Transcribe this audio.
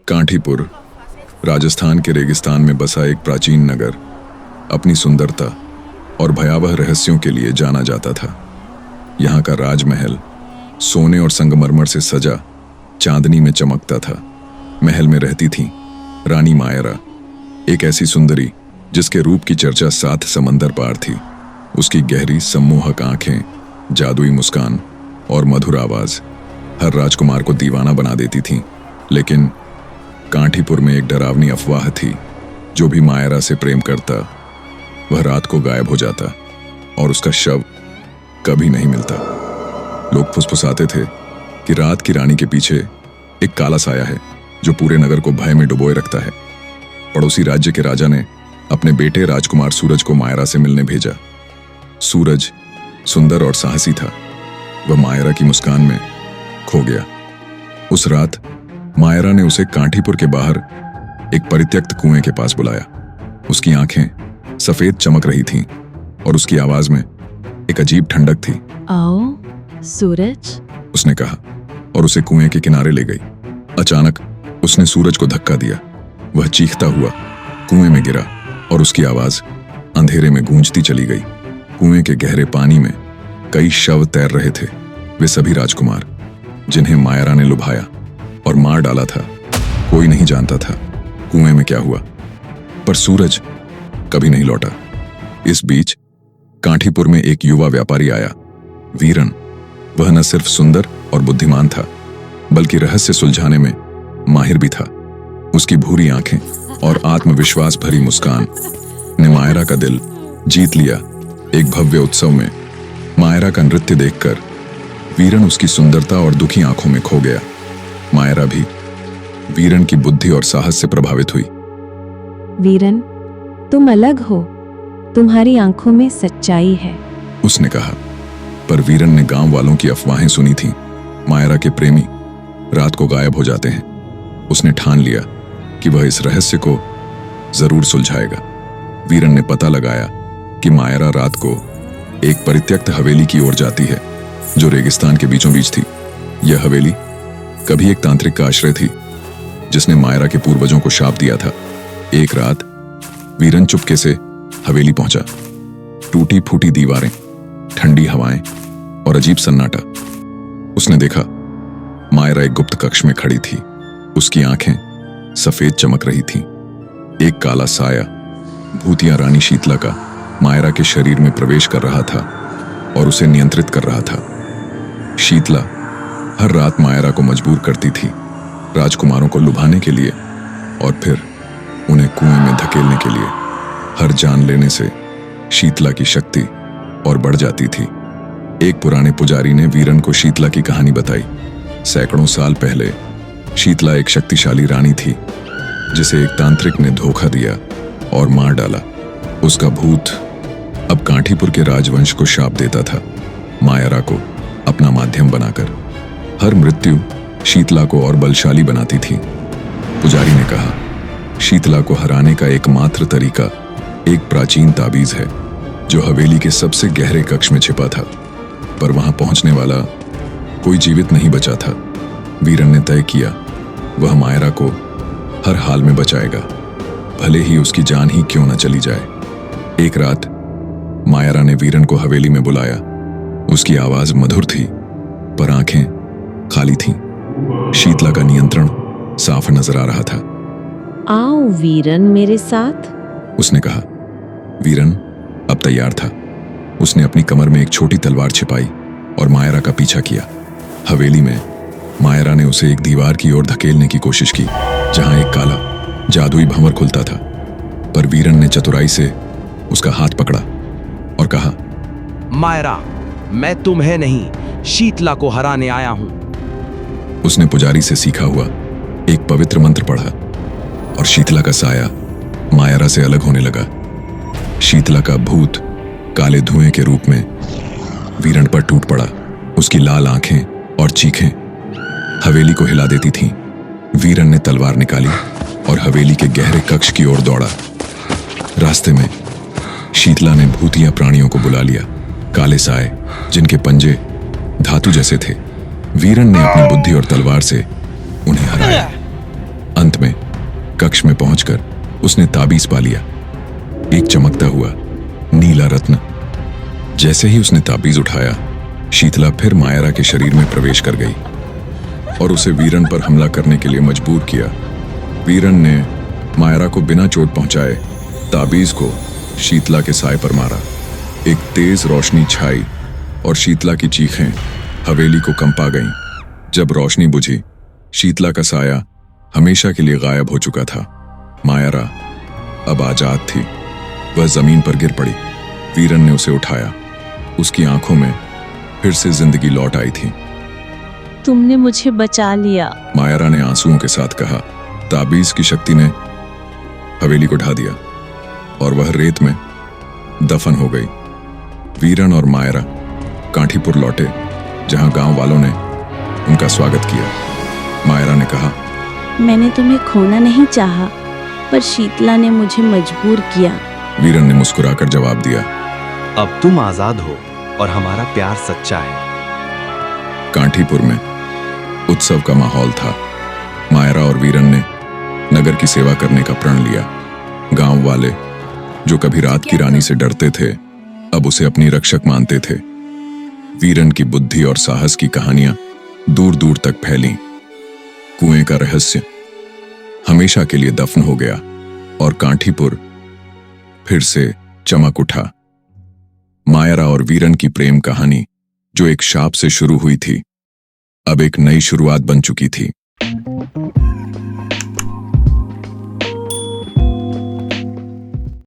कांठीपुर राजस्थान के रेगिस्तान में बसा एक प्राचीन नगर अपनी सुंदरता और भयावह रहस्यों के लिए जाना जाता था। यहाँ का राजमहल सोने और संगमरमर से सजा चांदनी में चमकता था। महल में रहती थी रानी मायरा, एक ऐसी सुंदरी जिसके रूप की चर्चा 7 समंदर पार थी। उसकी गहरी सम्मोहक आंखें, जादुई मुस्कान और मधुर आवाज हर राजकुमार को दीवाना बना देती थी। लेकिन कांठीपुर में एक डरावनी अफवाह थी, जो भी मायरा से प्रेम करता वह रात को गायब हो जाता और उसका शव कभी नहीं मिलता। लोग फुसफुसाते थे कि रात की रानी के पीछे एक काला साया है जो पूरे नगर को भय में डुबोए रखता है। पड़ोसी राज्य के राजा ने अपने बेटे राजकुमार सूरज को मायरा से मिलने भेजा। सूरज सुंदर और साहसी था। वह मायरा की मुस्कान में खो गया। उस रात मायरा ने उसे कांठीपुर के बाहर एक परित्यक्त कुएं के पास बुलाया। उसकी आंखें सफेद चमक रही थीं और उसकी आवाज में एक अजीब ठंडक थी। आओ सूरज, उसने कहा और उसे कुएं के किनारे ले गई। अचानक उसने सूरज को धक्का दिया। वह चीखता हुआ कुएं में गिरा और उसकी आवाज अंधेरे में गूंजती चली गई। कुएं के गहरे पानी में कई शव तैर रहे थे। वे सभी राजकुमार जिन्हें मायरा ने लुभाया और मार डाला था। कोई नहीं जानता था कुएं में क्या हुआ, पर सूरज कभी नहीं लौटा। इस बीच कांठीपुर में एक युवा व्यापारी आया, वीरन। वह न सिर्फ सुंदर और बुद्धिमान था, बल्कि रहस्य सुलझाने में माहिर भी था। उसकी भूरी आंखें और आत्मविश्वास भरी मुस्कान ने मायरा का दिल जीत लिया। एक भव्य उत्सव में मायरा का नृत्य देखकर वीरन उसकी सुंदरता और दुखी आंखों में खो गया। मायरा भी वीरन की बुद्धि और साहस से प्रभावित हुई। वीरन, तुम अलग हो, तुम्हारी आंखों में सच्चाई है, उसने कहा। पर वीरन ने गांव वालों की अफवाहें सुनी थीं। मायरा के प्रेमी रात को गायब हो जाते हैं। उसने ठान लिया कि वह इस रहस्य को जरूर सुलझाएगा। वीरन ने पता लगाया कि मायरा रात को एक परित्यक्त हवेली की ओर जाती है, जो रेगिस्तान के बीचों बीच थी। यह हवेली कभी एक तांत्रिक का आश्रय थी, जिसने मायरा के पूर्वजों को शाप दिया था। एक रात वीरन चुपके से हवेली पहुंचा। टूटी फूटी दीवारें, ठंडी हवाएं और अजीब सन्नाटा। उसने देखा मायरा एक गुप्त कक्ष में खड़ी थी। उसकी आंखें सफेद चमक रही थीं। एक काला साया भूतिया रानी शीतला का मायरा के शरीर में प्रवेश कर रहा था और उसे नियंत्रित कर रहा था। शीतला हर रात मायरा को मजबूर करती थी, राजकुमारों को लुभाने के लिए और फिर उन्हें कुएं में धकेलने के लिए। हर जान लेने से शीतला की शक्ति और बढ़ जाती थी। एक पुराने पुजारी ने वीरन को शीतला की कहानी बताई। सैकड़ों साल पहले शीतला एक शक्तिशाली रानी थी, जिसे एक तांत्रिक ने धोखा दिया और मार डाला। उसका भूत अब कांठीपुर के राजवंश को शाप देता था, मायरा को अपना माध्यम बनाकर। हर मृत्यु शीतला को और बलशाली बनाती थी। पुजारी ने कहा, शीतला को हराने का एकमात्र तरीका एक प्राचीन ताबीज है, जो हवेली के सबसे गहरे कक्ष में छिपा था। पर वहां पहुंचने वाला कोई जीवित नहीं बचा था। वीरन ने तय किया वह मायरा को हर हाल में बचाएगा, भले ही उसकी जान ही क्यों न चली जाए। एक रात मायरा ने वीरन को हवेली में बुलाया। उसकी आवाज मधुर थी, पर आंखें खाली थीं। शीतला का नियंत्रण साफ नजर आ रहा था। आओ वीरन मेरे साथ, उसने कहा। वीरन अब तैयार था। उसने अपनी कमर में एक छोटी तलवार छिपाई और मायरा का पीछा किया। हवेली में मायरा ने उसे एक दीवार की ओर धकेलने की कोशिश की, जहां एक काला जादुई भंवर खुलता था। पर वीरन ने चतुराई से उसका हाथ पकड़ा और कहा, मायरा, मैं तुम्हें नहीं, शीतला को हराने आया हूं। उसने पुजारी से सीखा हुआ एक पवित्र मंत्र पढ़ा और शीतला का साया मायरा से अलग होने लगा। शीतला का भूत काले धुएं के रूप में वीरन पर टूट पड़ा। उसकी लाल आंखें और चीखें हवेली को हिला देती थीं। वीरन ने तलवार निकाली और हवेली के गहरे कक्ष की ओर दौड़ा। रास्ते में शीतला ने भूतिया प्राणियों को बुला लिया, काले साए जिनके पंजे धातु जैसे थे। वीरन ने अपनी बुद्धि और तलवार से उन्हें हराया। अंत में कक्ष में पहुंचकर उसने ताबीज पा लिया, एक चमकता हुआ नीला रत्न। जैसे ही उसने ताबीज उठाया, शीतला फिर मायरा के शरीर में प्रवेश कर गई और उसे वीरन पर हमला करने के लिए मजबूर किया। वीरन ने मायरा को बिना चोट पहुंचाए ताबीज को शीतला के साय पर मारा। एक तेज रोशनी छाई और शीतला की चीखें हवेली को कंपा गईं। जब रोशनी बुझी, शीतला का साया हमेशा के लिए गायब हो चुका था। मायरा अब आजाद थी। वह जमीन पर गिर पड़ी। वीरन ने उसे उठाया। उसकी आंखों में फिर से जिंदगी लौट आई थी। तुमने मुझे बचा लिया। मायरा ने आंसुओं के साथ कहा। ताबीज की शक्ति ने हवेली को ढा दिया और वह रेत में दफन हो गई। वीरन और मायरा कांठीपुर लौटे, जहां गांव वालों ने उनका स्वागत किया। मायरा ने कहा, मैंने तुम्हें खोना नहीं चाहा, पर शीतला ने मुझे मजबूर किया। वीरन ने मुस्कुराकर जवाब दिया, अब तुम आजाद हो और हमारा प्यार सच्चा है। कांठीपुर में उत्सव का माहौल था। मायरा और वीरन ने नगर की सेवा करने का प्रण लिया। गांव वाले, जो कभी रात की रानी से डरते थे, अब उसे अपनी रक्षक मानते थे। वीरन की बुद्धि और साहस की कहानियां दूर दूर तक फैलीं। कुएं का रहस्य हमेशा के लिए दफन हो गया और कांठीपुर फिर से चमक उठा। मायरा और वीरन की प्रेम कहानी, जो एक शाप से शुरू हुई थी, अब एक नई शुरुआत बन चुकी थी।